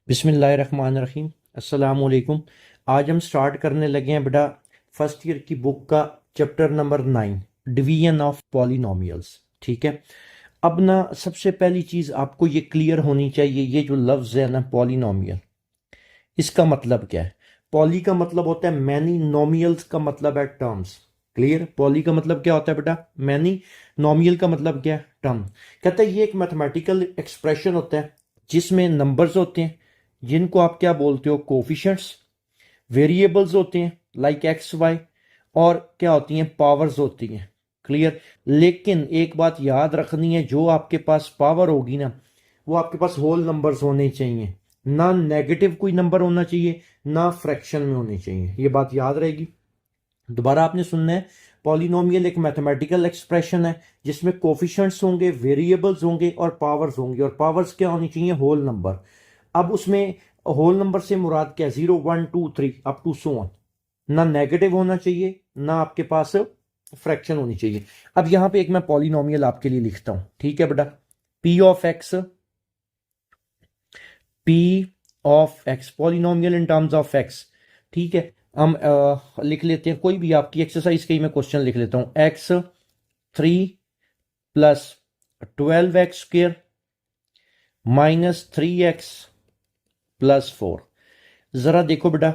बिस्मिल्लाहिर्रहमानिर्रहीम। अस्सलाम वालेकुम। आज हम स्टार्ट करने लगे हैं बेटा फर्स्ट ईयर की बुक का chapter number 9, division of polynomials. ठीक है। अब ना सबसे पहली चीज़ आपको ये क्लियर होनी चाहिए, ये जो लफ्ज़ है ना पॉलिनोमियल, इसका मतलब क्या है। पॉली का मतलब होता है मैनी, नोमियल्स का मतलब है टर्म्स। क्लियर। पॉली का मतलब क्या होता है बेटा, मैनी। नोमियल का मतलब क्या है, टर्म। कहता है ये एक मैथमेटिकल एक्सप्रेशन होता है जिसमें नंबर्स होते हैं जिनको आप क्या बोलते हो, कोफिशिएंट्स। वेरिएबल्स होते हैं लाइक एक्स वाई, और क्या होती हैं, पावर्स होती हैं। क्लियर। लेकिन एक बात याद रखनी है, जो आपके पास पावर होगी ना वो आपके पास होल नंबर्स होने चाहिए, ना नेगेटिव कोई नंबर होना चाहिए, ना फ्रैक्शन में होनी चाहिए। ये बात याद रहेगी। दोबारा आपने सुनना है, पॉलिनोमियल एक मैथमेटिकल एक्सप्रेशन है जिसमें कोफिशिएंट्स होंगे, वेरिएबल्स होंगे और पावर्स होंगी, और पावर्स क्या होनी चाहिए, होल नंबर। अब उसमें होल नंबर से मुराद क्या है, 0 1 2 3 अप टू सो ऑन। ना नेगेटिव होना चाहिए, ना आपके पास फ्रैक्शन होनी चाहिए। अब यहां पे एक मैं पॉलिनोमियल आपके लिए लिखता हूं, ठीक है बेटा। P of x, P of x, polynomial in terms of x. ठीक है। हम लिख लेते हैं, कोई भी आपकी एक्सरसाइज का ही मैं क्वेश्चन लिख लेता हूं। X 3 plus 12x² -3x +4। जरा देखो बेटा,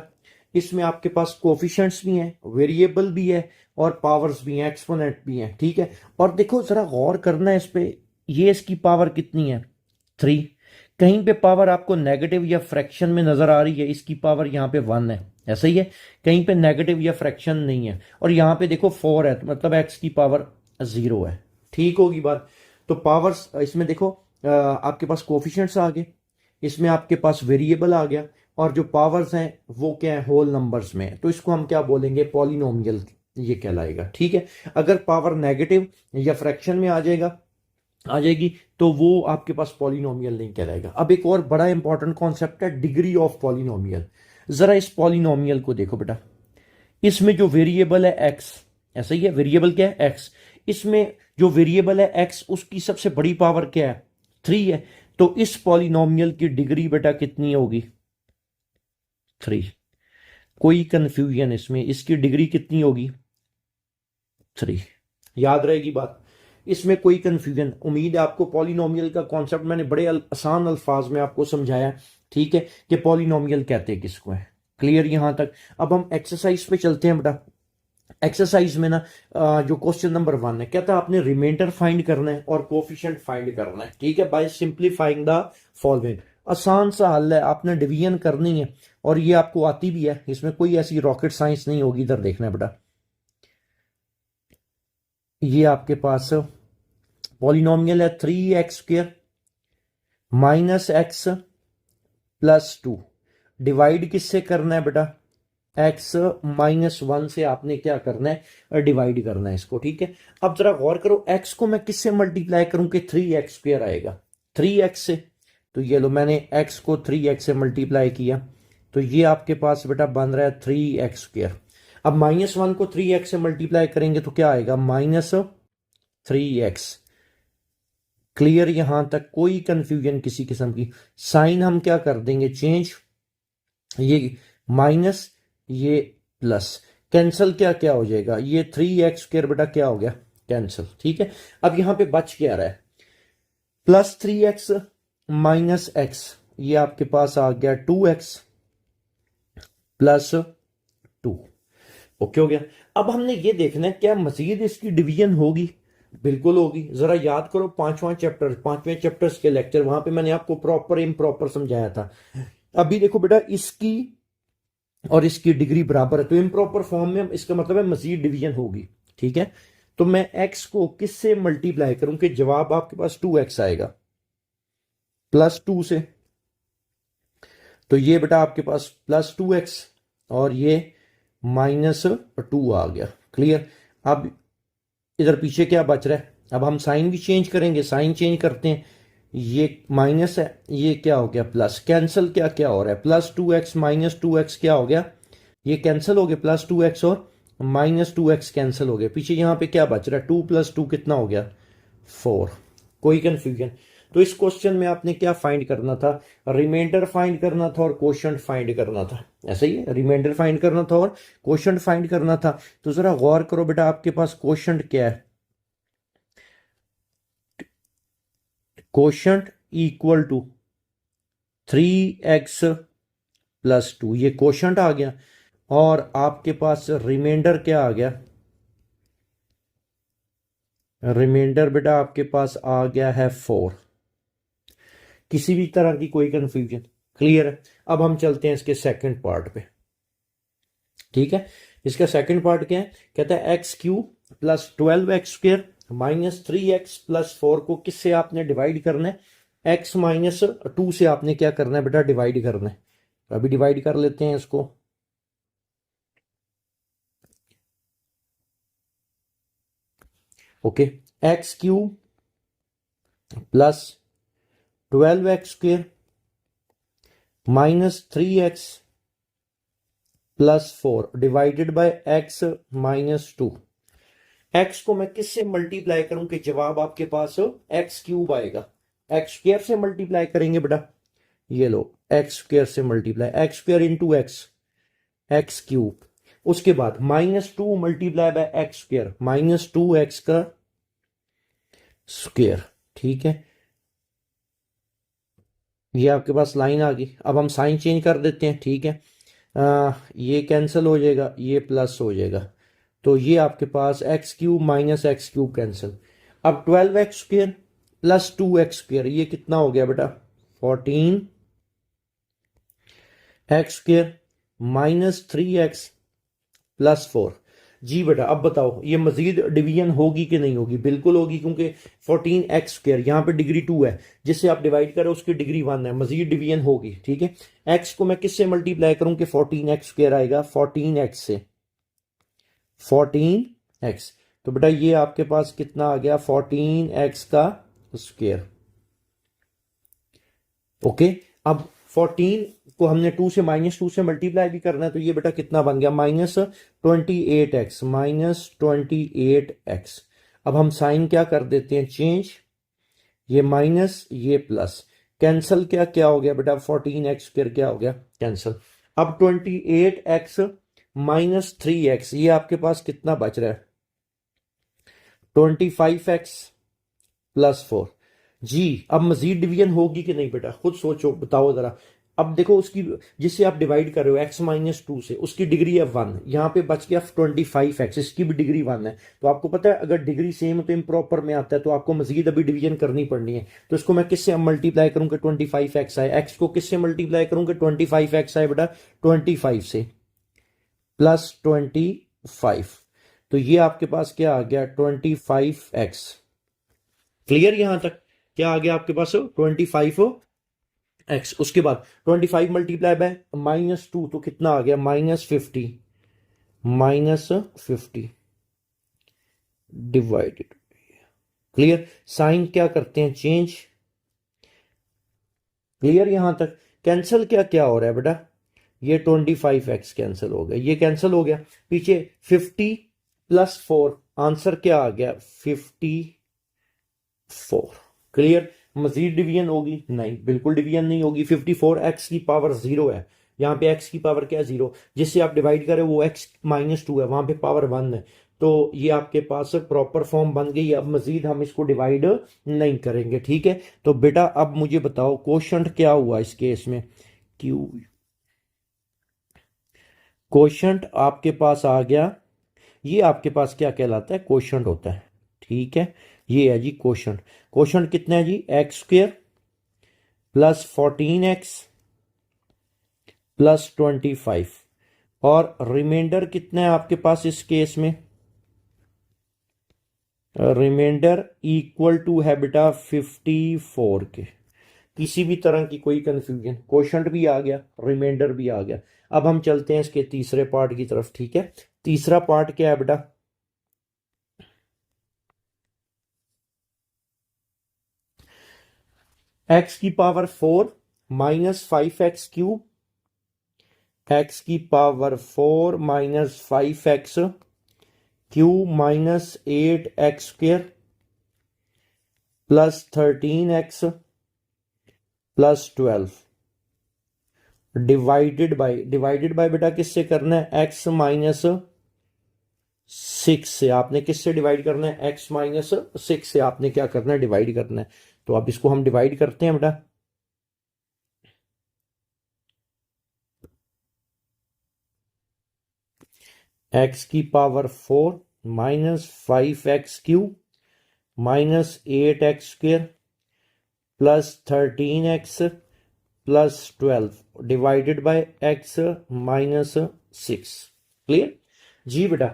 इसमें आपके पास कोफिशिएंट्स भी हैं, वेरिएबल भी है और पावर्स भी हैं, एक्सपोनेंट भी हैं। ठीक है। और देखो जरा गौर करना है इस पे, ये इसकी पावर कितनी है, 3। कहीं पे पावर आपको नेगेटिव या फ्रैक्शन में नजर आ रही है, इसकी पावर यहाँ पे 1 है, ऐसा ही है। कहीं पे नेगेटिव या फ्रैक्शन नहीं है। और यहाँ पे देखो 4 है, तो मतलब एक्स की पावर 0 है। ठीक होगी बात। तो पावर्स इसमें देखो, आपके पास कोफिशिएंट्स आ गए, इसमें आपके पास वेरिएबल आ गया, और जो पावर्स हैं वो क्या है, होल नंबर्स में है। तो इसको हम क्या बोलेंगे, पॉलिनोमियल ये कहलाएगा। ठीक है। अगर पावर नेगेटिव या फ्रैक्शन में आ जाएगी तो वो आपके पास पॉलिनोमियल नहीं कहलाएगा। अब एक और बड़ा इंपॉर्टेंट कॉन्सेप्ट है, डिग्री ऑफ पॉलिनोमियल। जरा इस पॉलिनोमियल को देखो बेटा, इसमें जो वेरिएबल है एक्स, ऐसा ही है, वेरिएबल क्या है, एक्स। इसमें जो वेरिएबल है एक्स, उसकी सबसे बड़ी पावर क्या है, 3 है। तो इस पॉलिनोमियल की डिग्री बेटा कितनी होगी, 3। कोई कंफ्यूजन इसमें, इसकी डिग्री कितनी होगी, 3। याद रहेगी बात, इसमें कोई कंफ्यूजन। उम्मीद है आपको पॉलिनोमियल का कॉन्सेप्ट मैंने बड़े आसान अल्फाज में आपको समझाया। ठीक है, कि पॉलिनोमियल कहते हैं किसको है। क्लियर यहां तक। अब हम एक्सरसाइज पे चलते हैं बेटा। एक्सरसाइज में ना जो क्वेश्चन नंबर 1 है, कहता है आपने रिमाइंडर फाइंड करना है और कोफिशिएंट फाइंड करना है। ठीक है, बाय सिंप्लीफाइंग द फॉलोइंग। आसान सा हल है, आपने डिवीजन करनी है और ये आपको आती भी है, इसमें कोई ऐसी रॉकेट साइंस नहीं होगी। इधर देखना है बेटा, ये आपके पास पॉलिनोमियल है 3x² -x +2। डिवाइड किससे करना है बेटा, x-1 से आपने क्या करना है, डिवाइड करना है इसको। ठीक है। अब जरा गौर करो, x को मैं किससे मल्टीप्लाई करूं कि 3x² आएगा, 3x से। तो ये लो, मैंने x को 3x से मल्टीप्लाई किया, तो ये आपके पास बेटा बन रहा है 3x²। अब -1 को 3x से मल्टीप्लाई करेंगे तो क्या आएगा, -3x। क्लियर यहां तक, कोई कंफ्यूजन किसी किस्म की। साइन हम क्या कर देंगे, चेंज। ये माइनस, ये प्लस, कैंसल क्या क्या हो जाएगा, ये 3x² बेटा क्या हो गया, कैंसल। ठीक है। अब यहां पे बच क्या रहा है, +3x -x, ये आपके पास आ गया 2x +2। ओके हो गया। अब हमने ये देखना है क्या मजीद इसकी डिवीजन होगी, बिल्कुल होगी। जरा याद करो, पांचवें चैप्टर्स के लेक्चर, वहां पे मैंने आपको प्रॉपर इम्प्रॉपर समझाया था। अभी देखो बेटा, इसकी और इसकी डिग्री बराबर है, तो इम्प्रॉपर फॉर्म में इसका मतलब है मजीद डिवीजन होगी। ठीक है। तो मैं x को किससे मल्टीप्लाई करूं कि जवाब आपके पास 2x आएगा, +2 से। तो ये बेटा आपके पास +2x और ये -2 आ गया। क्लियर। अब इधर पीछे क्या बच रहा है, अब हम साइन भी चेंज करेंगे, साइन चेंज करते हैं। ये माइनस है, ये क्या हो गया प्लस, कैंसल क्या क्या हो रहा है, +2x -2x क्या हो गया, ये कैंसिल हो गया, +2x और -2x कैंसिल हो गया। पीछे यहां पे क्या बच रहा है, 2 + 2 कितना हो गया, 4। कोई कंफ्यूजन। तो इस क्वेश्चन में आपने क्या फाइंड करना था, रिमाइंडर फाइंड करना था और क्वोशंट फाइंड करना था। ऐसा ही है, रिमाइंडर फाइंड करना था और क्वोशंट फाइंड करना था। तो जरा गौर करो बेटा, आपके पास क्वोशंट क्या है, क्वोशंट इक्वल टू 3x+2, ये क्वोशंट आ गया। और आपके पास रिमाइंडर क्या आ गया, रिमाइंडर बेटा आपके पास आ गया है 4। किसी भी तरह की कोई कंफ्यूजन, क्लियर है। अब हम चलते हैं इसके सेकंड पार्ट पे, ठीक है। इसका सेकंड पार्ट क्या है, कहता है x³ + 12x² -3x+4 को किससे आपने डिवाइड करना है, x-2 से आपने क्या करना है बेटा, डिवाइड करना है। अभी डिवाइड कर लेते हैं इसको। Okay, x³ + 12x² -3x+4 divided by x-2। x को मैं किससे मल्टीप्लाई करूं कि जवाब आपके पास x³ आएगा, x² से मल्टीप्लाई करेंगे बेटा, ये लो x² से मल्टीप्लाई, x² इंटू x³ उसके बाद -2 मल्टीप्लाई बाय x², -2x का स्क्वेयर, ठीक है। ये आपके पास लाइन आ गई। अब हम साइन चेंज कर देते हैं, ठीक है। ये कैंसिल हो जाएगा, ये प्लस हो जाएगा, तो ये आपके पास x³ -x³ कैंसिल। अब 12x² + 2x², ये कितना हो गया बेटा, 14x² -3x+4। जी बेटा, अब बताओ ये मजीद डिवीजन होगी कि नहीं होगी, बिल्कुल होगी, क्योंकि 14x² यहाँ पे डिग्री 2 है, जिससे आप डिवाइड करो उसकी डिग्री 1 है, मजीद डिवीजन होगी, ठीक है। x को मैं किससे मल्टीप्लाई करूं कि 14x² आएगा, 14x से, 14x, तो बेटा ये आपके पास कितना आ गया, 14x का स्क्वायर। ओके, अब 14 को हमने 2 से -2 से मल्टीप्लाई भी करना है, तो ये बेटा कितना बन गया, -28x, -28x। अब हम साइन क्या कर देते हैं, चेंज, ये माइनस ये प्लस, कैंसल क्या क्या हो गया बेटा, 14x² क्या हो गया, कैंसल। अब 28x -3x, ये आपके पास कितना बच रहा है, 25x+4। जी, अब मजीद डिवीजन होगी कि नहीं बेटा, खुद सोचो बताओ जरा। अब देखो उसकी, जिससे आप डिवाइड कर रहे हो x-2 से, उसकी डिग्री है 1, यहाँ पे बच गया 25x, इसकी भी डिग्री 1 है। तो आपको पता है अगर डिग्री सेम तो इम्प्रॉपर में आता है, तो आपको मजीद अभी डिवीजन करनी पड़नी है। तो इसको मैं किससे मल्टीप्लाई करूंगा, 25x आए, x को किससे मल्टीप्लाई करूंगा, 25x आए बेटा, 25 से +25, तो ये आपके पास क्या आ गया, 25x। क्लियर यहां तक, क्या आ गया आपके पास, 25x। उसके बाद 25 मल्टीप्लाई बाय -2, तो कितना आ गया, -50, -50 डिवाइडेड। क्लियर, साइन क्या करते हैं, चेंज। क्लियर यहां तक, कैंसिल क्या क्या हो रहा है बेटा, ये 25x कैंसिल हो गया, ये कैंसिल हो गया, पीछे 50+4, आंसर क्या आ गया, 54। क्लियर, मजीद डिवीजन होगी नहीं, बिल्कुल डिवीजन नहीं होगी। 54x की पावर 0 है, यहाँ पे x की पावर क्या है, 0, जिससे आप डिवाइड करें वो x-2 है, वहां पे पावर 1 है। तो ये आपके पास प्रॉपर फॉर्म बन गई। अब मजीद हम इसको डिवाइड नहीं करेंगे, ठीक है। तो बेटा अब मुझे बताओ क्वोशंट क्या हुआ इस केस में, क्यू क्वोशंट आपके पास आ गया, ये आपके पास क्या कहलाता है, क्वोशंट होता है, ठीक है। ये है जी क्वोशंट, क्वोशंट कितना है जी, x² + 14x + 25, और रिमाइंडर कितना है आपके पास इस केस में, रिमाइंडर इक्वल टू है बेटा 54 के। किसी भी तरह की कोई कंफ्यूजन, क्वोशंट भी आ गया, रिमाइंडर भी आ गया। अब हम चलते हैं इसके तीसरे पार्ट की तरफ, ठीक है। तीसरा पार्ट क्या है बेटा, x⁴ -5x³ x⁴ -5x³ -8x² + 13x +12 divided by बेटा किससे करना है, x-6 से। आपने किससे डिवाइड करना है, x-6 से आपने क्या करना है, डिवाइड करना है। तो अब इसको हम डिवाइड करते हैं बेटा। x⁴ -5x³ -8x² +13x +12 divided by x-6। Clear जी बेटा।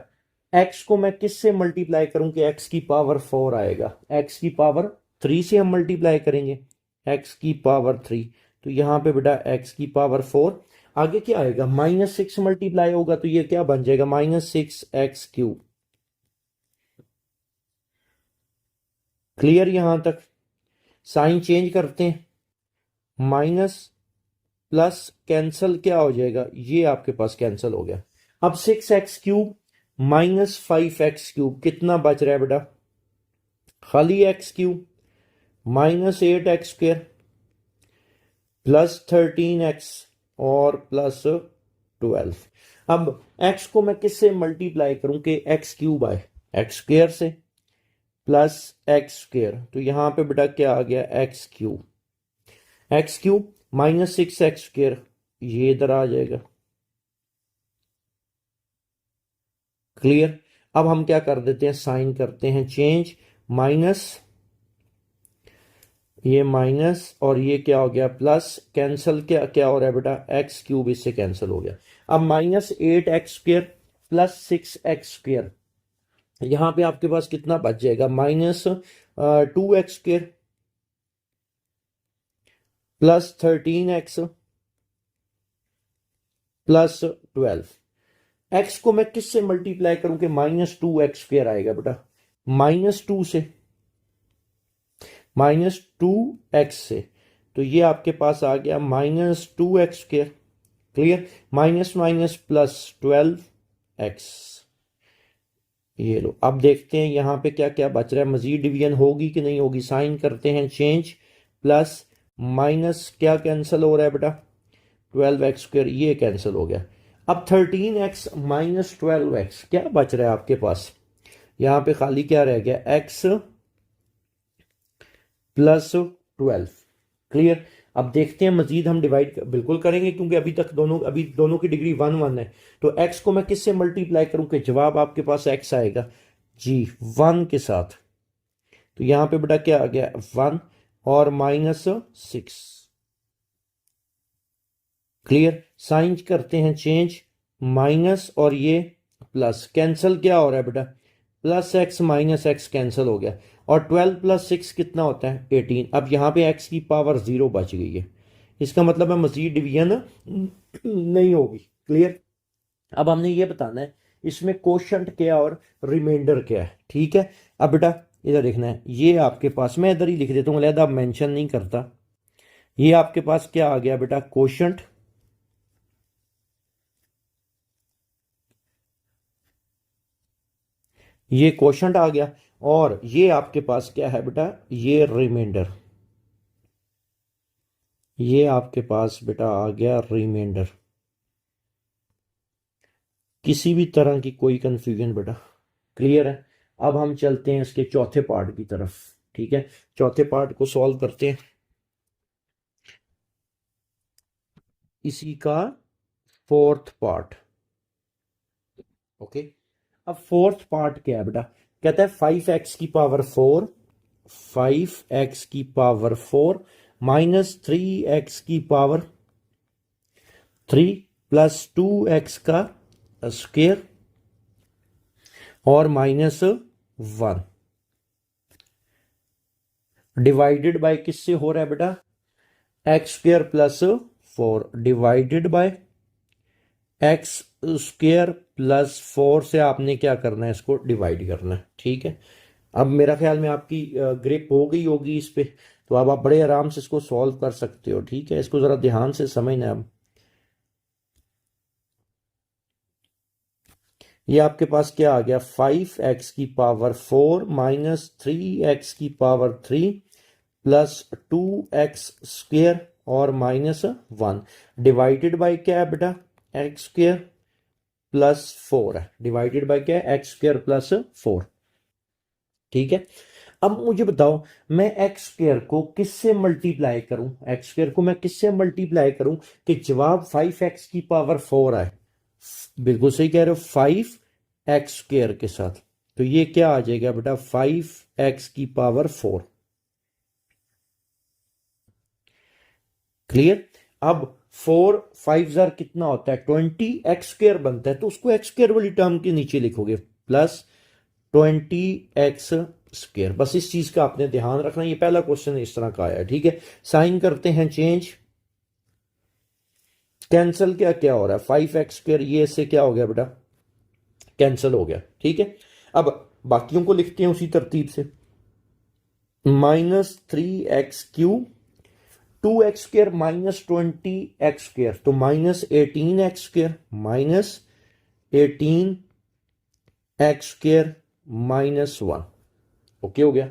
x को मैं किससे मल्टीप्लाई करूं कि x⁴ आएगा, x⁴ से हम मल्टीप्लाई करेंगे, x⁴। तो यहां पे बेटा x⁴ आगे क्या आएगा, -6 मल्टीप्लाई होगा तो ये क्या बन जाएगा, -6x³। क्लियर यहां तक। साइन चेंज करते हैं, माइनस प्लस कैंसल क्या हो जाएगा, ये आपके पास कैंसल हो गया। अब 6x³ -5x³ कितना बच रहा है बेटा, खाली x³ -8x² +13x और +12। अब x को मैं किससे मल्टीप्लाई करूं कि x³ आए, x² से +x²। तो यहां पे बेटा क्या आ गया, x³ -6x², ये इधर आ जाएगा। क्लियर। अब हम क्या कर देते हैं, साइन करते हैं चेंज, माइनस, ये माइनस और ये क्या हो गया प्लस, कैंसल क्या क्या हो रहा है बेटा, x³ इससे कैंसिल हो गया। अब -8x² +6x², यहां पे आपके पास कितना बच जाएगा, -2x² +13x +12। x को मैं किससे मल्टीप्लाई करूं कि -2x² आएगा बेटा, -2 से, -2x से। तो ये आपके पास आ गया -2x²। Clear. Minus minus +12x। ये लो। अब देखते हैं यहां पे क्या क्या बच रहा है, मजीद डिवीजन होगी कि नहीं होगी। साइन करते हैं चेंज, प्लस माइनस क्या कैंसिल हो रहा है बेटा, 12x², ये कैंसिल हो गया। अब 13x -12x क्या बच रहा है आपके पास, यहां पे खाली क्या रह गया, x +12। क्लियर। अब देखते हैं मजीद हम डिवाइड बिल्कुल करेंगे क्योंकि अभी दोनों की डिग्री 1 1 है। तो x को मैं किससे मल्टीप्लाई करूं कि जवाब आपके पास x आएगा जी 1 के साथ। तो यहां पे बेटा क्या आ गया 1 और -6। क्लियर। साइन करते हैं चेंज, माइनस और ये प्लस, कैंसल क्या हो रहा है बेटा, +x -x कैंसिल हो गया। और 12 + 6 कितना होता है 18। अब यहाँ पे x⁴ 0 बच गई है, इसका मतलब है मजीद डिवीजन नहीं होगी। क्लियर। अब हमने ये बताना है इसमें कोशंट क्या और रिमाइंडर क्या है। ठीक है। अब बेटा इधर देखना है, ये आपके पास, मैं इधर ही लिख देता हूँ, अलहदा मेंशन नहीं करता। ये आपके पास क्या आ गया बेटा, कोशंट, ये कोशंट आ गया। और ये आपके पास क्या है बेटा, ये रिमाइंडर, ये आपके पास बेटा आ गया रिमाइंडर। किसी भी तरह की कोई कंफ्यूजन बेटा, क्लियर है। अब हम चलते हैं इसके चौथे पार्ट की तरफ। ठीक है, चौथे पार्ट को सॉल्व करते हैं, इसी का फोर्थ पार्ट। ओके। अब फोर्थ पार्ट क्या है बेटा, कहता है 5x⁴, 5x⁴ -3x⁴ +2x का स्क्वायर और -1 डिवाइडेड बाय किससे हो रहा है बेटा, x² + 4 डिवाइडेड बाय x² + 4 से आपने क्या करना है, इसको डिवाइड करना है। ठीक है। अब मेरा ख्याल में आपकी ग्रिप हो गई होगी इस पे, तो अब आप बड़े आराम से इसको सॉल्व कर सकते हो। ठीक है, इसको जरा ध्यान से समझना। अब ये आपके पास क्या आ गया, 5x⁴ -3x⁴ +2x² और -1 डिवाइडेड बाय क्या है बेटा, एक्स स्क्र प्लस 4 है, डिवाइडेड बाय क्या है, एक्स स्क्र प्लस 4। ठीक है, अब मुझे बताओ मैं एक्स स्क्र को किससे मल्टीप्लाई करूं, एक्स स्क्र को मैं किससे मल्टीप्लाई करूं कि जवाब 5x की पावर 4 आए। बिल्कुल सही कह रहे हो, 5x स्क्र के साथ। तो ये क्या आ जाएगा बेटा, 5x की पावर 4। क्लियर। अब 4 5 कितना होता है, 20x स्क्र बनता है, तो उसको एक्स स्क्र वाली टर्म के नीचे लिखोगे प्लस 20x स्क्र। बस इस चीज का आपने ध्यान रखना, ये पहला क्वेश्चन इस तरह का आया। ठीक है, साइन करते हैं चेंज, कैंसिल क्या क्या हो रहा है, 5x स्क्र ये इससे क्या हो गया बेटा, कैंसिल हो गया। ठीक है, अब बाकियों को लिखते हैं उसी तरतीब से, -3x³ 2x² -20x², तो -18x² -18x² -1। ओके हो गया।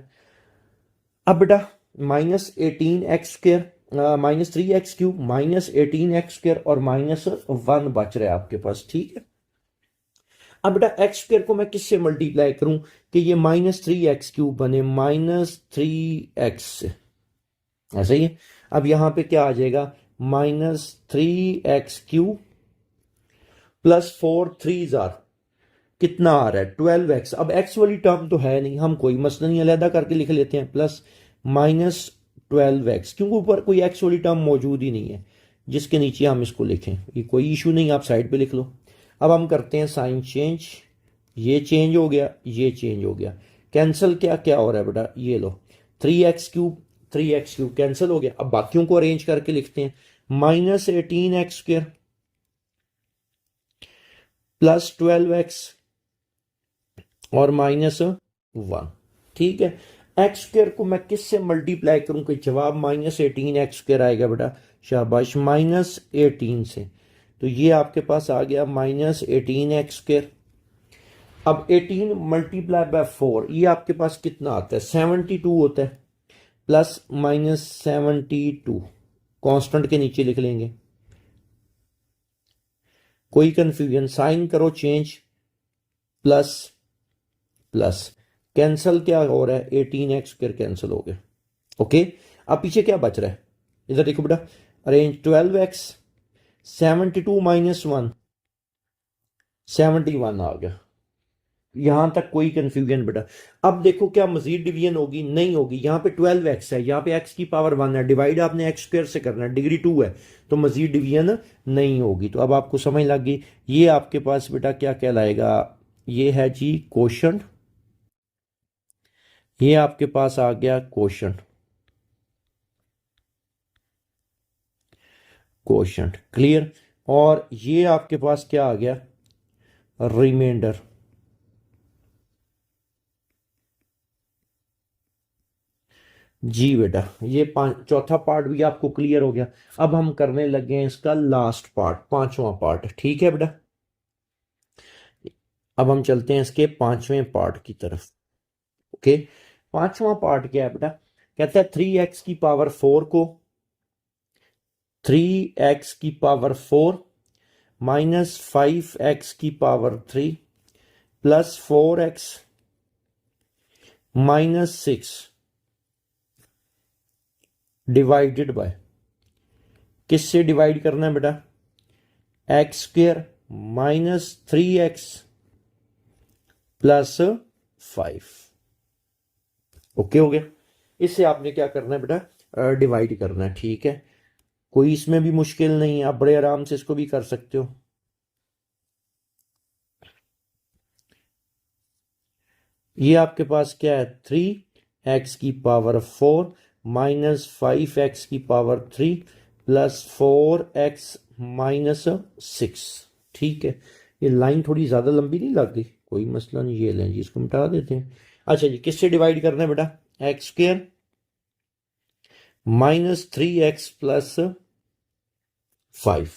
अब बेटा -18x² -3x³ -18x² और -1 बच रहा है आपके पास। ठीक है, अब बेटा एक्स स्क्र को मैं किससे मल्टीप्लाई करूं कि ये -3x³ बने -3x से, ऐसा ही है। अब यहां पे क्या आ जाएगा, -3x³ प्लस 4 3 कितना आ रहा है, 12x। अब x वाली टर्म तो है नहीं, हम कोई मसला नहीं, अलहदा करके लिख लेते हैं, प्लस -12x, क्योंकि ऊपर कोई x वाली टर्म मौजूद ही नहीं है जिसके नीचे हम इसको लिखें, ये कोई इशू नहीं, आप साइड पे लिख लो। अब हम करते हैं साइन चेंज, ये चेंज हो गया, ये चेंज हो गया, कैंसिल क्या क्या हो रहा है बेटा, ये लो 3x³ कैंसिल हो गया। अब बाकियों को अरेंज करके लिखते हैं, -18x² प्लस 12x और -1। ठीक है, एक्स स्क्र को मैं किससे मल्टीप्लाई करूं कि जवाब -18x² आएगा बेटा, शाबाश, -18 से। तो ये आपके पास आ गया -18x²। अब 18 मल्टीप्लाई बाय 4, ये आपके पास कितना आता है, 72 होता है, प्लस -72 कांस्टेंट के नीचे लिख लेंगे, कोई कंफ्यूजन, साइन करो चेंज, प्लस प्लस, कैंसल क्या हो रहा है, 18x² कैंसिल हो गया। ओके, अब पीछे क्या बच रहा है, इधर देखो बेटा, अरेंज 12x 72 -1 71 आ गया, यहां तक कोई कंफ्यूजन बेटा। अब देखो क्या मजीद डिवीजन होगी, नहीं होगी, यहां पे 12x है, यहां पे x की पावर 1 है, डिवाइड आपने एक्स स्क्र से करना है, डिग्री 2 है, तो मजीद डिवीजन नहीं होगी। तो अब आपको समझ लग गई, ये आपके पास बेटा क्या कहलाएगा, ये है जी क्वोशंट, ये आपके पास आ गया क्वोशंट, क्वोशंट। क्लियर, और ये आपके पास क्या आ गया, रिमाइंडर। जी बेटा, ये चौथा पार्ट भी आपको क्लियर हो गया। अब हम करने लगे हैं इसका लास्ट पार्ट, पांचवा पार्ट। ठीक है बेटा, अब हम चलते हैं इसके पांचवें पार्ट की तरफ। ओके, पांचवा पार्ट क्या है बेटा, कहता है 3x की पावर 4 को 3x की पावर 4 -5x की power 3 plus 4x -6 divided by, किससे डिवाइड करना है बेटा, x² -3x प्लस 5। ओके हो गया, इससे आपने क्या करना है बेटा, डिवाइड करना है। ठीक है, कोई इसमें भी मुश्किल नहीं है, आप बड़े आराम से इसको भी कर सकते हो। ये आपके पास क्या है, 3x की पावर 4 -5x की पावर 3 प्लस 4x -6। ठीक है, ये लाइन थोड़ी ज़्यादा लंबी नहीं लग गई, कोई मसला नहीं, ये लें जी, इसको मिटा देते हैं। अच्छा जी, किससे डिवाइड करना है बेटा, x² -3x प्लस 5।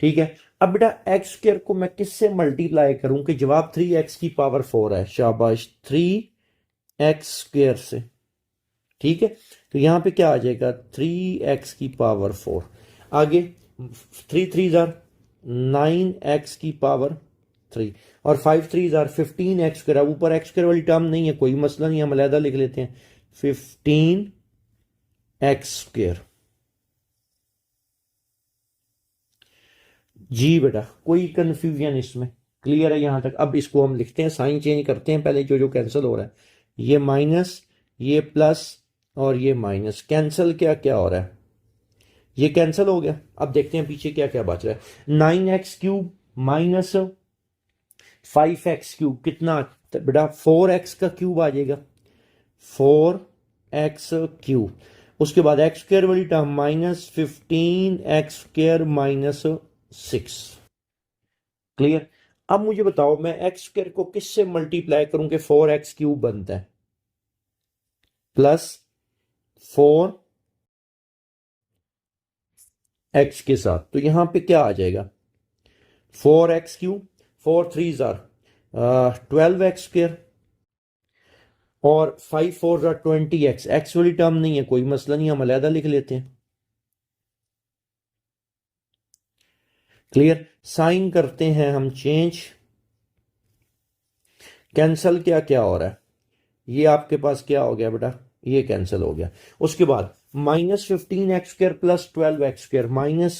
ठीक है, अब बेटा एक्स स्क्र को मैं किससे मल्टीप्लाई करूं कि जवाब 3x की पावर 4 है, शाबाश, 3x² से। ठीक है, तो यहाँ पे क्या आ जाएगा 3x की पावर 4। आगे 3 3 जार 9x की पावर 3 और 5 3 जार 15x स्क्वायर। अब ऊपर x स्क्वायर वाली टर्म नहीं है, कोई मसला नहीं, हम अलहदा लिख लेते हैं 15x स्क्वायर। जी बेटा, कोई कंफ्यूजन इसमें क्लियर है यहां तक? अब इसको हम लिखते हैं, साइन चेंज करते हैं पहले, जो जो कैंसिल हो रहा है, ये माइनस, ये प्लस और ये माइनस, कैंसिल क्या क्या हो रहा है, ये कैंसिल हो गया। अब देखते हैं पीछे क्या क्या बच रहा है। 9x³ माइनस 5x³ कितना बेटा, 4x का क्यूब आ जाएगा, 4x³। उसके बाद एक्स स्क्वायर वाली term minus 15x² minus 6। Clear? अब मुझे बताओ मैं एक्स स्क्वायर को किससे मल्टीप्लाई करूं कि 4x³ बनता है? प्लस 4x के साथ, तो यहां पे क्या आ जाएगा 4x³, 4 3 जार 12x² और 5 4 जार 20x। एक्स वाली टर्म नहीं है, कोई मसला नहीं, हम अलहदा लिख लेते हैं। क्लियर? साइन करते हैं हम चेंज, कैंसल क्या क्या हो रहा है, ये आपके पास क्या हो गया बेटा, ये कैंसिल हो गया। उसके बाद -15x² प्लस 12x² माइनस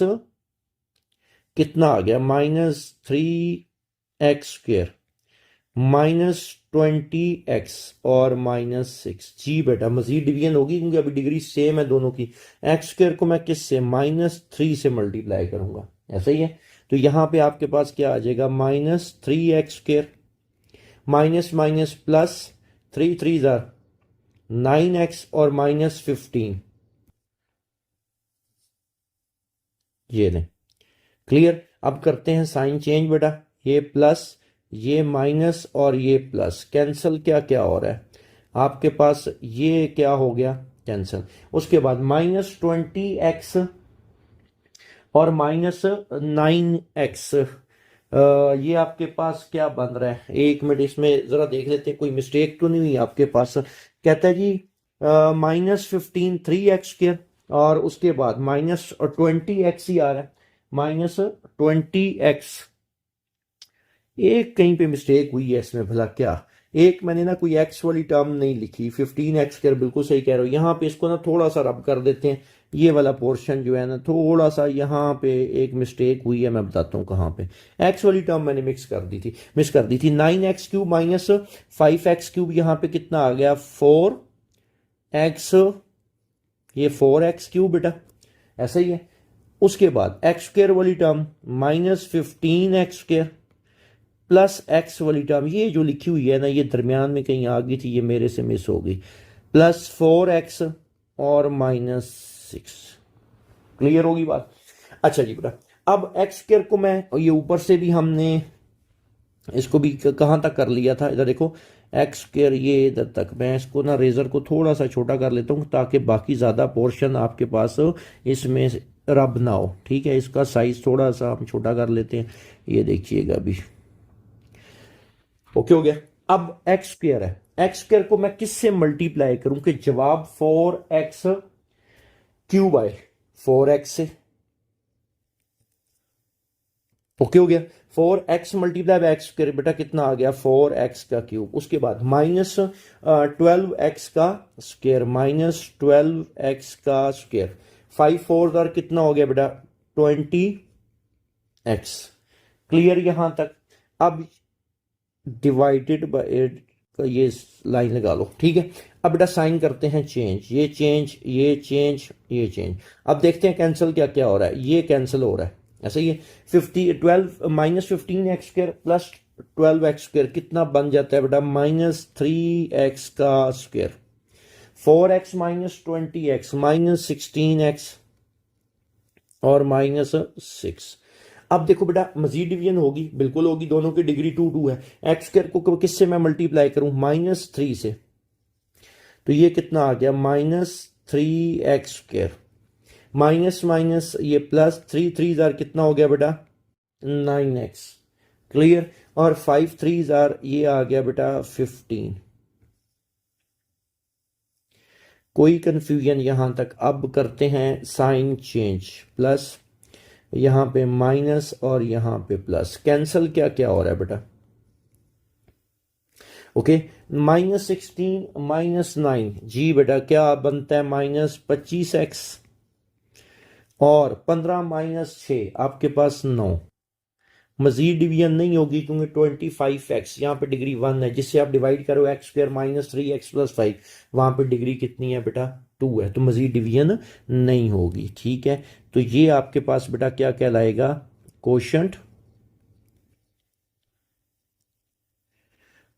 कितना आ गया, -3x² माइनस 20x और -6। जी बेटा, मजीद डिवीजन होगी क्योंकि अभी डिग्री सेम है दोनों की। एक्स स्क्वायर को मैं किससे, -3 से मल्टीप्लाई करूंगा, ऐसा ही है। तो यहां पे आपके पास क्या आ जाएगा, -3x² minus minus plus 3 3 jar 9x और -15, ये लें। क्लियर? अब करते हैं साइन चेंज बेटा, ये प्लस, ये माइनस और ये प्लस, कैंसिल क्या क्या हो रहा है आपके पास, ये क्या हो गया कैंसिल। उसके बाद -20x और -9x, ये आपके पास क्या बन रहा है, एक मिनट इसमें जरा देख लेते हैं कोई मिस्टेक तो नहीं हुई आपके पास। कहता है जी -15 3x² और उसके बाद -20x ही आ रहा है, -20x। एक कहीं पे मिस्टेक हुई है इसमें, भला क्या, एक मैंने ना कोई एक्स वाली टर्म नहीं लिखी, 15x², बिल्कुल सही कह रहे हो। यहाँ पे इसको ना थोड़ा सा रब कर देते हैं, ये वाला पोर्शन जो है ना थोड़ा सा यहाँ पे एक मिस्टेक हुई है, मैं बताता हूँ कहाँ पे। एक्स वाली टर्म मैंने मिस कर दी थी 9x³ माइनस 5x³, यहाँ पे कितना आ गया 4x, ये 4x³ बेटा, ऐसा ही है। उसके बाद x² वाली टर्म -15x² प्लस x वाली टर्म, ये जो लिखी हुई है ना ये दरमियान में कहीं आ गई थी, ये मेरे से मिस हो गई, प्लस 4x और -6। क्लियर होगी बात? अच्छा जी बेटा, अब x² को मैं, ये ऊपर से भी हमने इसको भी कहां तक कर लिया था, इधर देखो x², ये इधर तक। मैं इसको ना रेजर को थोड़ा सा छोटा कर लेता हूं ताकि बाकी ज्यादा पोर्शन आपके पास इसमें रब ना हो, ठीक है। इसका साइज थोड़ा सा हम छोटा कर लेते हैं, ये देखिएगा अभी, ओके हो गया। अब x² है, x² को मैं किससे मल्टीप्लाई करूं कि जवाब 4x³ आए, 4x से, ओके हो गया। 4x मल्टीप्लाई बाय x² बेटा कितना आ गया 4x का क्यूब। उसके बाद -12x का स्क्वायर, -12x का स्क्वायर, 5 4 कितना हो गया बेटा 20x। क्लियर यहां तक? अब डिवाइडेड बाय, ये लाइन लगा लो, ठीक है। अब बेटा साइन करते हैं चेंज, ये चेंज, ये चेंज, ये चेंज। अब देखते हैं कैंसिल क्या क्या हो रहा है, ये कैंसिल हो रहा है, ऐसा ही है। 15x² प्लस 12x² कितना बन जाता है बेटा, -3x का स्क्वायर, 4x -20x -16x और -6। अब देखो बेटा मजीद डिवीजन होगी, बिल्कुल होगी, दोनों की डिग्री 2 2 है। x² को किससे मैं मल्टीप्लाई करूं, -3 से, तो ये कितना आ गया -3x², माइनस माइनस ये प्लस 3 3 जार कितना हो गया बेटा 9x। क्लियर? और 5 3 जार ये आ गया बेटा 15। कोई कंफ्यूजन यहां तक? अब करते हैं साइन चेंज, प्लस यहां पे माइनस और यहां पे प्लस, कैंसल क्या क्या हो रहा है बेटा? ओके, -16 -9 जी बेटा क्या बनता है? -25x, और 15 -6 आपके पास 9। मजीद डिवीजन नहीं होगी क्योंकि 25x यहाँ पे डिग्री 1 है, जिससे आप डिवाइड करो x² -3x+5, वहां पे डिग्री कितनी है बेटा? 2 है, तो मजीद डिवीजन नहीं होगी। ठीक है, तो ये आपके पास बेटा क्या कहलाएगा? कोशंट।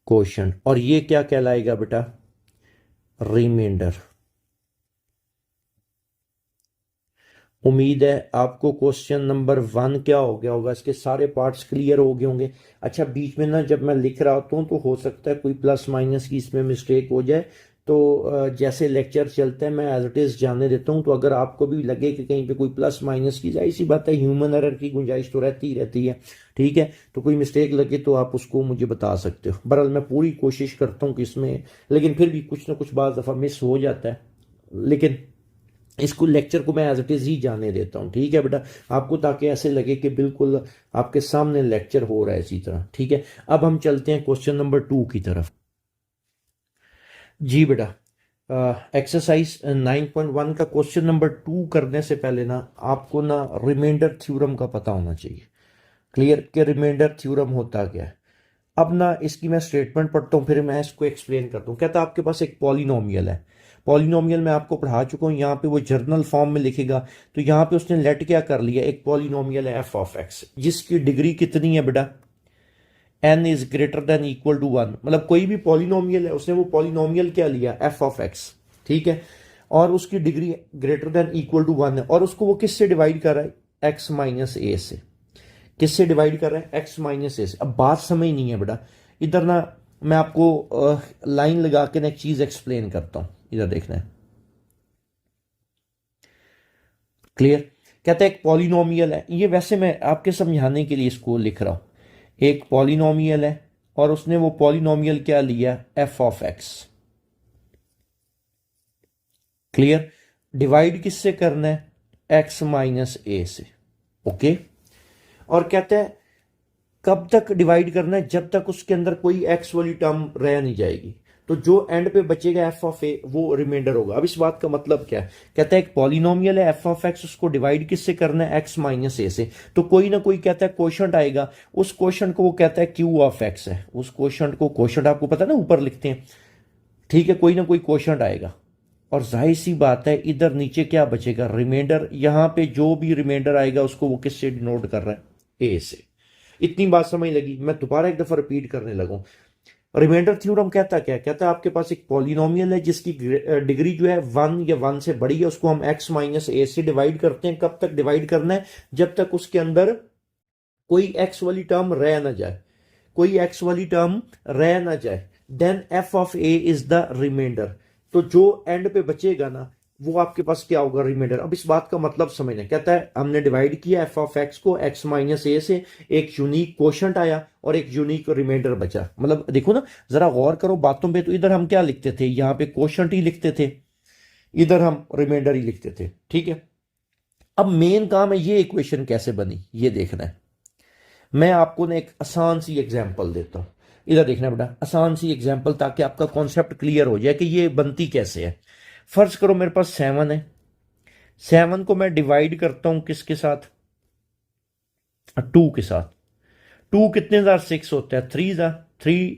कोशंट। और ये क्या कहलाएगा बेटा? रिमाइंडर। उम्मीद है आपको क्वेश्चन नंबर 1 क्या हो गया होगा, इसके सारे पार्ट्स क्लियर हो गए होंगे। अच्छा, बीच में ना जब मैं लिख रहा होता हूँ तो हो सकता है कोई प्लस माइनस की इसमें मिस्टेक हो जाए, तो जैसे लेक्चर चलता है मैं एज इट इज जाने देता हूँ। तो अगर आपको भी लगे कि कहीं पे कोई प्लस माइनस की, जाहिर सी बात है ह्यूमन एरर की गुंजाइश तो रहती है। ठीक है, तो कोई मिस्टेक लगे तो आप उसको मुझे बता सकते हो। बहरहाल मैं पूरी कोशिश करता हूँ कि इसमें, लेकिन फिर भी कुछ ना कुछ बार दफ़ा मिस हो जाता है, लेकिन इसको लेक्चर को मैं एज इट इज ही जाने देता हूँ। ठीक है बेटा, आपको ताकि ऐसे लगे कि बिल्कुल आपके सामने लेक्चर हो रहा है इसी तरह। ठीक है, अब हम चलते हैं क्वेश्चन नंबर 2 की तरफ। जी बेटा, एक्सरसाइज 9.1 का क्वेश्चन नंबर 2 करने से पहले ना आपको ना रिमाइंडर थ्योरम का पता होना चाहिए। क्लियर कि रिमाइंडर थ्योरम होता क्या है? अब ना इसकी मैं स्टेटमेंट पढ़ता हूँ, फिर मैं इसको एक्सप्लेन करता हूँ। कहता है आपके पास एक पॉलिनोमियल है। पॉलिनोमियल मैं आपको पढ़ा चुका हूँ, यहाँ पे वो जर्नल फॉर्म में लिखेगा। तो यहाँ पे उसने लेट क्या कर लिया, एक पॉलिनोमियल है f(x), जिसकी डिग्री कितनी है बेटा? n is greater than equal to 1। मतलब कोई भी पॉलिनोमियल है, उसने वो पॉलिनोमियल क्या लिया? f(x). ठीक है, और उसकी degree greater than equal to 1 है, और उसको वो किससे डिवाइड कर रहा है? x माइनस ए से। किससे डिवाइड कर रहे हैं? x माइनस ए से। अब बात समझ नहीं है बेटा, इधर ना मैं आपको लाइन लगा के ना एक चीज एक्सप्लेन करता हूं, इधर देखना है। क्लियर? कहता है एक पॉलिनोमियल है, ये वैसे मैं आपके समझाने के लिए इसको लिख रहा हूं। एक पॉलिनोमियल है और उसने वो पॉलिनोमियल क्या लिया? f(x). क्लियर? डिवाइड किससे करना है? x माइनस ए से। ओके, और कहते हैं कब तक डिवाइड करना है? जब तक उसके अंदर कोई एक्स वाली टर्म रह नहीं जाएगी। तो जो एंड पे बचेगा f(a) वो रिमाइंडर होगा। अब इस बात का मतलब क्या है? कहता है एक पॉलिनोमियल है f(x), उसको डिवाइड किससे करना है? x माइनस ए से। तो कोई ना कोई कहता है क्वोशंट आएगा, उस क्वोशंट को वो कहता है q(x) है। उस क्वोशंट को, क्वोशंट आपको पता है ना ऊपर लिखते हैं। ठीक है, कोई ना कोई क्वोशंट आएगा, और जाहिर सी बात है इधर नीचे क्या बचेगा? रिमाइंडर। यहां पे जो भी रिमाइंडर आएगा उसको वो किससे डिनोट कर रहा है? ए से। इतनी बात समझ लगी? मैं दोबारा एक दफा रिपीट करने लगूं। रिमाइंडर थ्योरम कहता क्या? कहता है आपके पास एक पॉलिनोमियल है जिसकी डिग्री जो है 1 या 1 से बड़ी है, उसको हम x माइनस ए से डिवाइड करते हैं। कब तक डिवाइड करना है? जब तक उसके अंदर कोई x वाली टर्म रह ना जाए, कोई x वाली टर्म रह ना जाए। Then f(a) is the remainder. तो जो एंड पे बचेगा ना वो आपके पास क्या होगा? रिमाइंडर। अब इस बात का मतलब समझना। कहता है हमने डिवाइड किया f(x) को x माइनस ए से, एक यूनिक क्वोशंट आया और एक यूनिक रिमाइंडर बचा। मतलब देखो ना, जरा गौर करो बातों पे। तो इधर हम क्या लिखते थे? यहाँ पे क्वोशंट ही लिखते थे, इधर हम रिमाइंडर ही लिखते थे। ठीक है, अब मेन काम है ये इक्वेशन कैसे बनी ये देखना है। मैं आपको ना एक आसान सी एग्जांपल देता हूं, इधर देखना बेटा, आसान सी एग्जांपल, ताकि आपका कॉन्सेप्ट क्लियर हो जाए कि ये बनती कैसे है। फर्ज करो मेरे पास 7 है। 7 को मैं डिवाइड करता हूं किसके साथ? 2 के साथ। 2 कितने जार 6 होता है? 3 जार 3,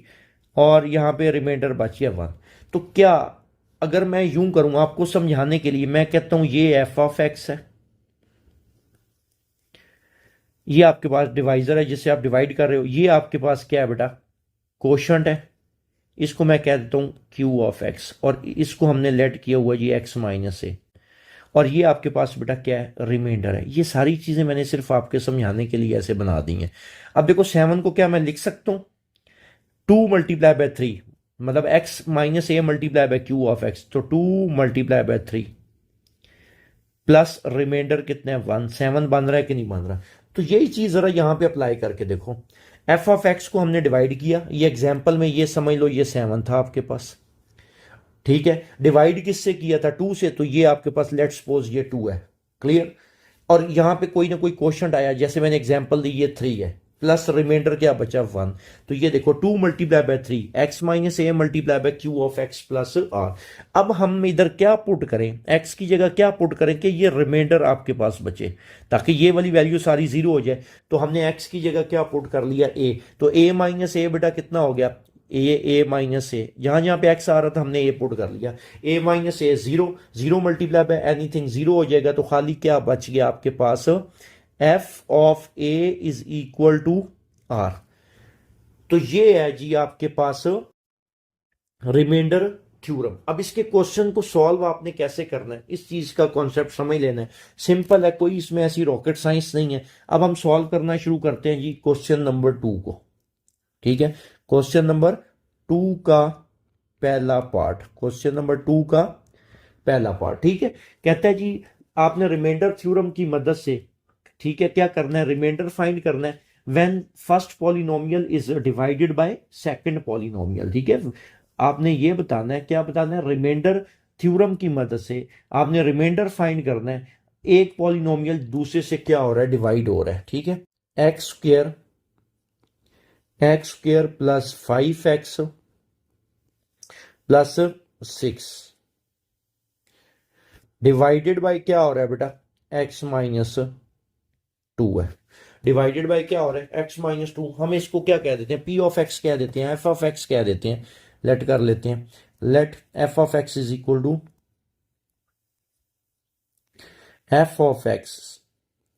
और यहां पे रिमाइंडर बच गया 1। तो क्या अगर मैं यूं करूं आपको समझाने के लिए, मैं कहता हूं ये f(x) है, ये आपके पास डिवाइजर है जिससे आप डिवाइड कर रहे हो, ये आपके पास क्या है बेटा? कोशंट है। इसको मैं कह देता हूं q(x), और इसको हमने लेट किया हुआ जी x माइनस ए, और ये आपके पास बेटा क्या है? रिमाइंडर है। ये सारी चीजें मैंने सिर्फ आपके समझाने के लिए ऐसे बना दी हैं। अब देखो 7 को क्या मैं लिख सकता हूं? 2 × 3, मतलब x minus a multiply bye q(x), तो 2 × 3 प्लस रिमाइंडर कितने हैं? 1। 7 बन रहा है कि नहीं बन रहा? तो यही चीज जरा यहां पे अप्लाई करके देखो। f(x) को हमने डिवाइड किया, ये एग्जांपल में ये समझ लो ये 7 था आपके पास। ठीक है, डिवाइड किससे किया था, 2 से, तो ये आपके पास लेट्स सपोज ये 2 है। क्लियर। और यहां पे कोई ना कोई क्वेश्चन आया, जैसे मैंने एग्जांपल दी, ये 3 है, प्लस रिमाइंडर क्या बचा 1, तो ये देखो 2 multiply by 3 x minus a multiply by q of x plus r. अब हम इधर क्या पुट करें, एक्स की जगह क्या पुट करें कि ये रिमाइंडर आपके पास बचे, ताकि ये वाली वैल्यू सारी जीरो हो जाए। तो हमने एक्स की जगह क्या पुट कर लिया, ए, तो ए माइनस ए बेटा कितना हो गया, ए माइनस ए, जहां जहां पे एक्स आ रहा था हमने ए पुट कर लिया, A minus A zero, zero multiply by anything zero हो जाएगा, तो खाली क्या बच गया आपके पास, F of A is equal to are. तो ये है जी आपके पास रिमाइंडर थ्योरम। अब इसके क्वेश्चन को सॉल्व आपने कैसे करना है, इस चीज का कॉन्सेप्ट समझ लेना है, सिंपल है, कोई इसमें ऐसी रॉकेट साइंस नहीं है। अब हम सॉल्व करना शुरू करते हैं जी क्वेश्चन नंबर 2 को। ठीक है, क्वेश्चन नंबर 2 का पहला पार्ट, क्वेश्चन नंबर 2 का पहला पार्ट। ठीक है, कहता है जी आपने रिमाइंडर थ्योरम की मदद से, ठीक है, क्या करना है, रिमाइंडर फाइंड करना है when first polynomial is divided by second polynomial. ठीक है, आपने ये बताना है, क्या बताना है, रिमाइंडर थ्योरम की मदद से आपने रिमाइंडर फाइंड करना है, एक पॉलिनोमियल दूसरे से क्या हो रहा है, डिवाइड हो रहा है। ठीक है, x square plus 5x plus 6 divided by क्या हो रहा है बेटा, x माइनस 2 है। डिवाइडेड बाय क्या हो रहा है, x माइनस 2, हम इसको क्या कह देते हैं, p ऑफ x कह देते हैं, f ऑफ x कह देते हैं। लेट कर लेते हैं, let f of x is equal to f of x,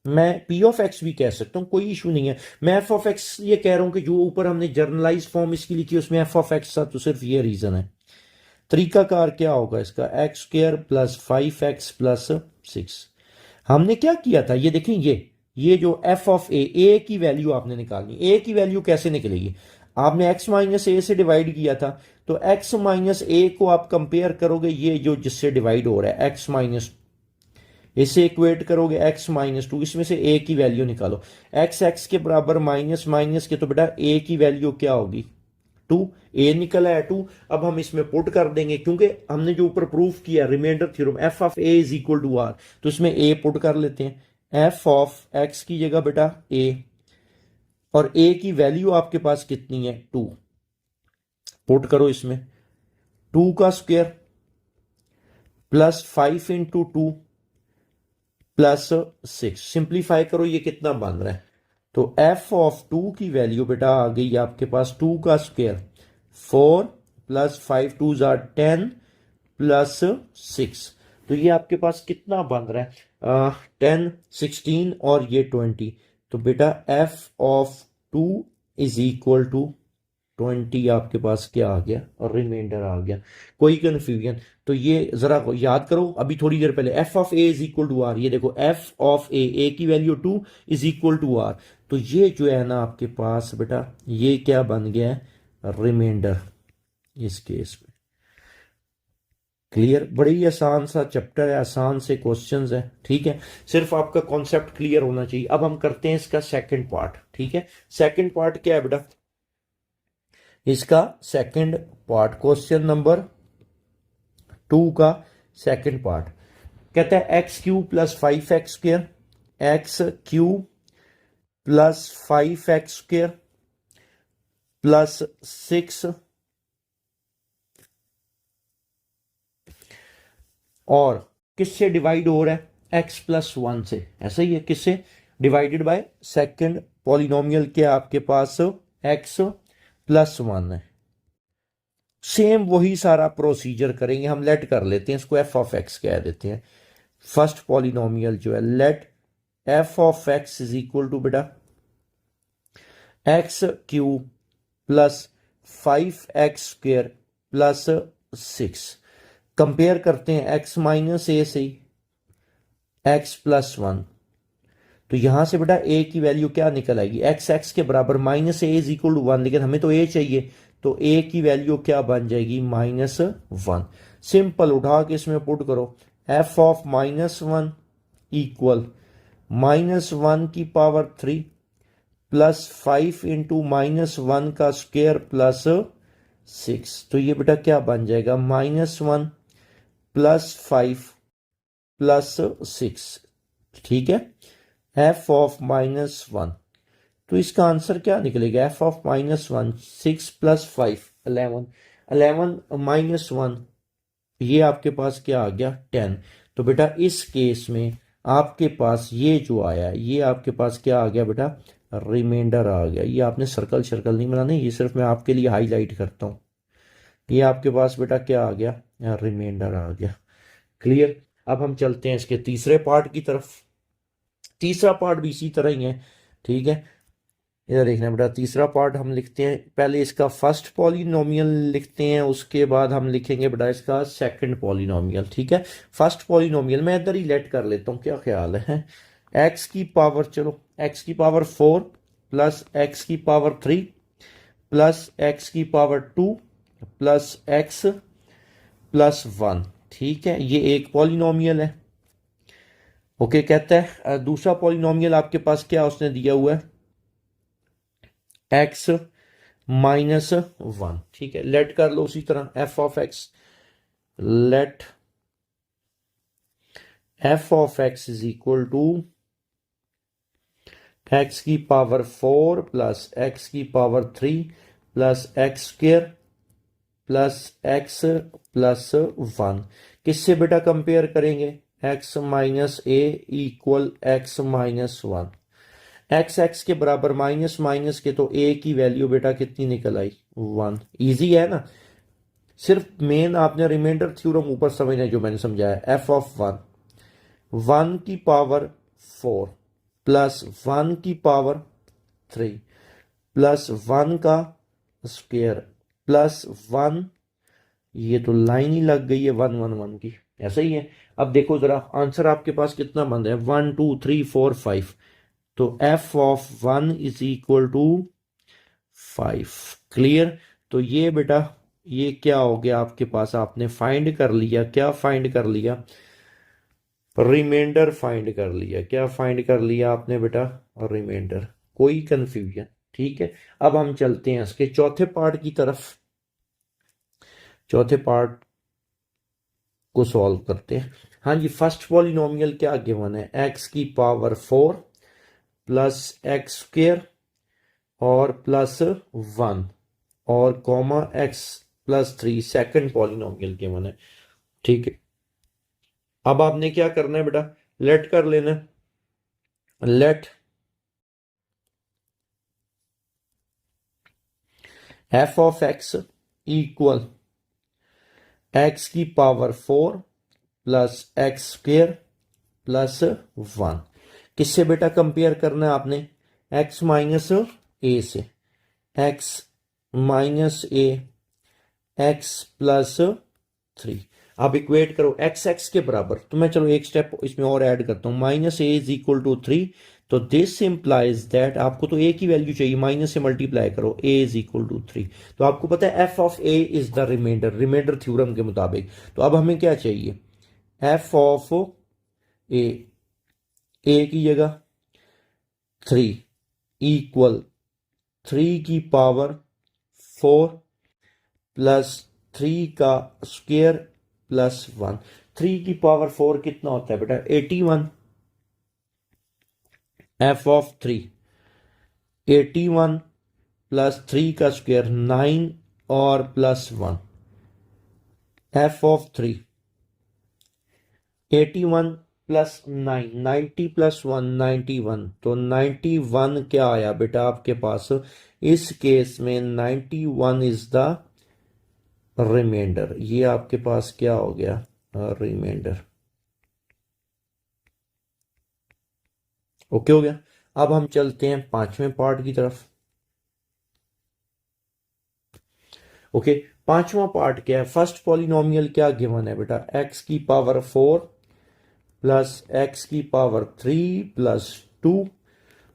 मैं p ऑफ x भी कह सकता हूं, कोई इशू नहीं है। मैं f ऑफ x ये कह रहा हूं कि जो ऊपर हमने जर्नलाइज फॉर्म इसकी लिखी उसमें f ऑफ x था, तो सिर्फ ये रीजन है। तरीकाकार क्या होगा इसका, x square plus 5x plus 6। हमने क्या किया था, ये देखें, ये जो f ऑफ ए की वैल्यू आपने निकालनी, ए की वैल्यू कैसे निकलेगी, आपने x माइनस ए से डिवाइड किया था, तो x माइनस ए को आप कंपेयर करोगे, ये जो जिससे डिवाइड हो रहा है x माइनस, इसे इक्वेट करोगे x माइनस 2, इसमें से a की वैल्यू निकालो, x के बराबर माइनस माइनस के, तो बेटा a की वैल्यू क्या होगी, 2, ए निकला है 2। अब हम इसमें पुट कर देंगे, क्योंकि हमने जो ऊपर प्रूफ किया remainder theorem, f of A is equal to are, तो इसमें ए पुट कर लेते हैं, एफ ऑफ एक्स की जगह बेटा ए, और ए की वैल्यू आपके पास कितनी है, 2, पुट करो इसमें, 2 का square plus 5 into 2 plus 6, simplify करो, ये कितना बन रहा है, तो f ऑफ 2 की वैल्यू बेटा आ गई आपके पास 2 का स्क्वायर 4 प्लस 5 टू जार 10 प्लस 6, तो ये आपके पास कितना बन रहा है, 10 16 और ये 20, तो बेटा f of 2 is equal to 20 आपके पास क्या आ गया, और रिमाइंडर आ गया। कोई कंफ्यूजन, तो ये जरा याद करो, अभी थोड़ी देर पहले f of A is equal to r, ये देखो एफ ऑफ ए की value 2 is equal to are, तो ये जो है ना आपके पास बेटा, ये क्या बन गया है, रिमाइंडर इस केस में। क्लियर, बड़ी आसान सा चैप्टर है, आसान से क्वेश्चंस है। ठीक है, सिर्फ आपका कॉन्सेप्ट क्लियर होना चाहिए। अब हम करते हैं इसका सेकंड पार्ट। ठीक है, सेकंड पार्ट क्या है बेटा, इसका सेकंड पार्ट, क्वेश्चन नंबर 2 का सेकंड पार्ट, कहता है x cube plus 5x square, x cube plus 5x square plus 6 और किससे डिवाइड हो रहा है, x प्लस 1 से, ऐसा ही है, किससे डिवाइडेड बाय सेकंड पॉलिनोमियल के आपके पास x प्लस 1 है। सेम वही सारा प्रोसीजर करेंगे हम, लेट कर लेते हैं इसको, एफ ऑफ एक्स कह देते हैं, फर्स्ट पॉलिनोमियल जो है, let F of x is equal to बेटा X cube plus 5x square plus 6, compare करते हैं x माइनस ए से x प्लस 1, तो यहां से बेटा a की वैल्यू क्या निकल आएगी, x के बराबर minus a is equal to 1, लेकिन हमें तो a चाहिए, तो a की वैल्यू क्या बन जाएगी, -1। सिंपल, उठा के इसमें पुट करो, f ऑफ -1 इक्वल -1 की पावर 3 प्लस 5 इंटू -1 का स्क्वेयर प्लस 6, तो ये बेटा क्या बन जाएगा, -1 +5 +6, ठीक है। f ऑफ -1, तो इसका आंसर क्या निकलेगा, f ऑफ -1, 6 + 5 11, 11 -1, ये आपके पास क्या आ गया, 10। तो बेटा इस केस में आपके पास ये जो आया, ये आपके पास क्या आ गया बेटा, रिमाइंडर आ गया। ये आपने सर्कल सर्कल नहीं बनाने, ये सिर्फ मैं आपके लिए हाईलाइट करता हूँ। ये आपके पास बेटा क्या आ गया, रिमाइंडर आ गया। क्लियर। अब हम चलते हैं इसके तीसरे पार्ट की तरफ। तीसरा पार्ट भी इसी तरह ही है, ठीक है। इधर देखना बेटा, तीसरा पार्ट हम लिखते हैं, पहले इसका फर्स्ट पॉलिनोमियल लिखते हैं, उसके बाद हम लिखेंगे बेटा इसका सेकंड पॉलिनोमियल, ठीक है। फर्स्ट पॉलिनोमियल मैं इधर ही लेट कर लेता हूँ, क्या ख्याल है। एक्स की पावर, चलो एक्स की पावर 4 प्लस एक्स की पावर 3 प्लस एक्स की पावर 2 प्लस एक्स प्लस 1, ठीक है। ये एक पॉलिनोमियल है। ओके, कहता है दूसरा पॉलिनोमियल आपके पास क्या उसने दिया हुआ है, एक्स -1, ठीक है। लेट कर लो उसी तरह, f of x, let F of x is equal to x की पावर 4 प्लस एक्स की power 3 plus x square plus x plus 1। किससे बेटा कंपेयर करेंगे, x minus a equal x -1। X x के बराबर, माइनस माइनस के, तो ए की वैल्यू बेटा कितनी निकल आई, 1। इजी है ना। सिर्फ मेन आपने रिमाइंडर थ्योरम ऊपर समझना है जो मैंने समझाया। एफ ऑफ 1, 1 की पावर 4 प्लस 1 की पावर 3 प्लस 1 का स्क्वायर प्लस 1, ये तो लाइन ही लग गई है 1 1 1 की, ऐसा ही है। अब देखो जरा आंसर आपके पास कितना बन रहा है, 1 2 3 4 5, तो F of 1 is equal to 5। Clear. तो ये बेटा, ये क्या हो गया आपके पास, आपने फाइंड कर लिया, क्या फाइंड कर लिया, रिमाइंडर फाइंड कर लिया। क्या फाइंड कर लिया आपने बेटा, रिमाइंडर। कोई कंफ्यूजन, ठीक है। अब हम चलते हैं इसके चौथे पार्ट की तरफ। चौथे पार्ट को सॉल्व करते हैं। हाँ जी, फर्स्ट पॉलिनोमियल क्या गिवन है, एक्स की पावर 4 प्लस एक्स स्क्र और प्लस 1 और comma x plus 3, second polynomial given है, ठीक है। अब आपने क्या करना है बेटा, लेट कर लेना, let F of x equal x की power 4 plus x square plus 1। किससे बेटा कंपेयर करना है आपने, एक्स माइनस ए से, एक्स माइनस ए एक्स प्लस 3। अब इक्वेट करो एक्स एक्स के बराबर, तो मैं चलो एक स्टेप इसमें और ऐड करता हूं, minus a is equal to 3, तो दिस इंप्लाइज दैट, आपको तो ए की वैल्यू चाहिए, माइनस से मल्टीप्लाई करो, ए इज इक्वल टू 3। तो आपको पता है F of A is the remainder, remainder theorem के मुताबिक। तो अब हमें क्या चाहिए, एफ ऑफ ए, ए की जगह 3 इक्वल 3 की पावर 4 प्लस 3 का स्क्वायर प्लस 1। 3 की पावर 4 कितना होता है बेटा, 81। एफ ऑफ 3, 81 प्लस 3 का स्क्वायर 9 और plus 1। F of 3, 81 plus 9, 90 plus 1 91, तो 91 क्या आया बेटा आपके पास, इस केस में 91 इज द रिमाइंडर। ये आपके पास क्या हो गया, रिमाइंडर। ओके हो गया। अब हम चलते हैं पांचवें पार्ट की तरफ। ओके, पांचवा पार्ट क्या है, फर्स्ट पॉलिनोमियल क्या गिवन है बेटा, एक्स की पावर 4 प्लस एक्स की पावर 3 प्लस 2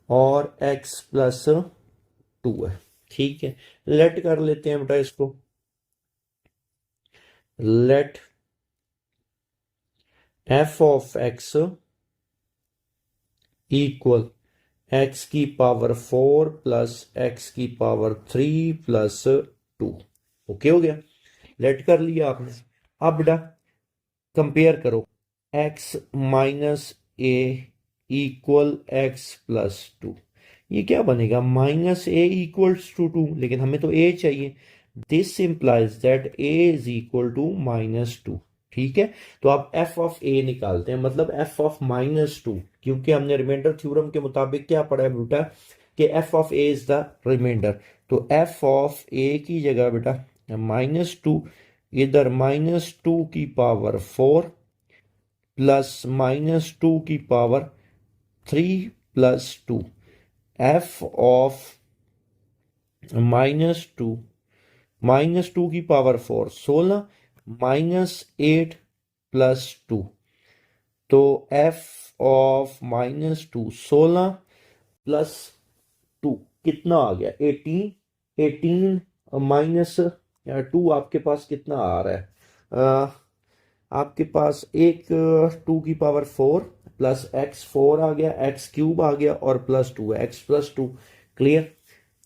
और एक्स प्लस 2 है, ठीक है। लेट कर लेते हैं बेटा इसको, let F of x equal x की पावर 4 प्लस एक्स की पावर 3 प्लस 2। ओके हो गया, लेट कर लिया आपने। अब बेटा कंपेयर करो, x minus a equal x plus two, ये क्या बनेगा, minus a equals to two, लेकिन हमें तो a चाहिए। This implies that a is equal to minus two. ठीक है, तो आप f ऑफ a निकालते हैं, मतलब f ऑफ माइनस टू, क्योंकि हमने रिमाइंडर थ्योरम के मुताबिक क्या पढ़ा है बेटा कि f of a is the remainder. तो f ऑफ a की जगह बेटा माइनस टू, इधर माइनस टू की power four plus minus two की power three plus two, F of minus two की power four 16 minus eight plus two, तो F of minus two 16 plus two कितना आ गया 18, 18 माइनस टू आपके पास कितना आ रहा है, आपके पास एक टू की power four plus X four आ गया, एक्स क्यूब आ गया और plus two X plus two. Clear.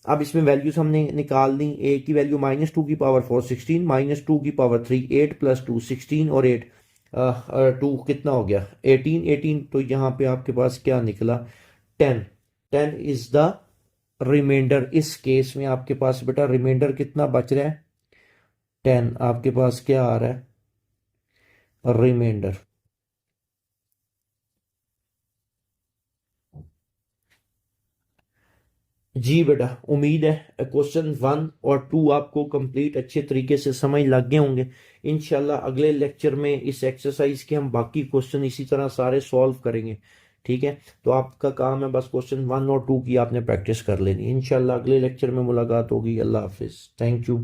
अब इसमें वैल्यूज हमने निकाल दी, ए की वैल्यू माइनस टू की पावर फोर 16, माइनस टू की पावर थ्री 8 प्लस टू 16 और 8 टू कितना हो गया 18, 18 तो यहाँ पे आपके पास क्या निकला 10, 10 इज द रिमाइंडर। इस केस में आपके पास बेटा रिमाइंडर कितना बच रहा है 10, आपके पास क्या आ रहा है रिमाइंडर। जी बेटा, उम्मीद है क्वेश्चन वन और टू आपको कंप्लीट अच्छे तरीके से समझ लग गए होंगे। इंशाल्लाह अगले लेक्चर में इस एक्सरसाइज के हम बाकी क्वेश्चन इसी तरह सारे सॉल्व करेंगे। ठीक है, तो आपका काम है बस क्वेश्चन वन और टू की आपने प्रैक्टिस कर लेनी। इंशाल्लाह अगले लेक्चर में मुलाकात होगी। अल्लाह हाफिज, थैंक यू।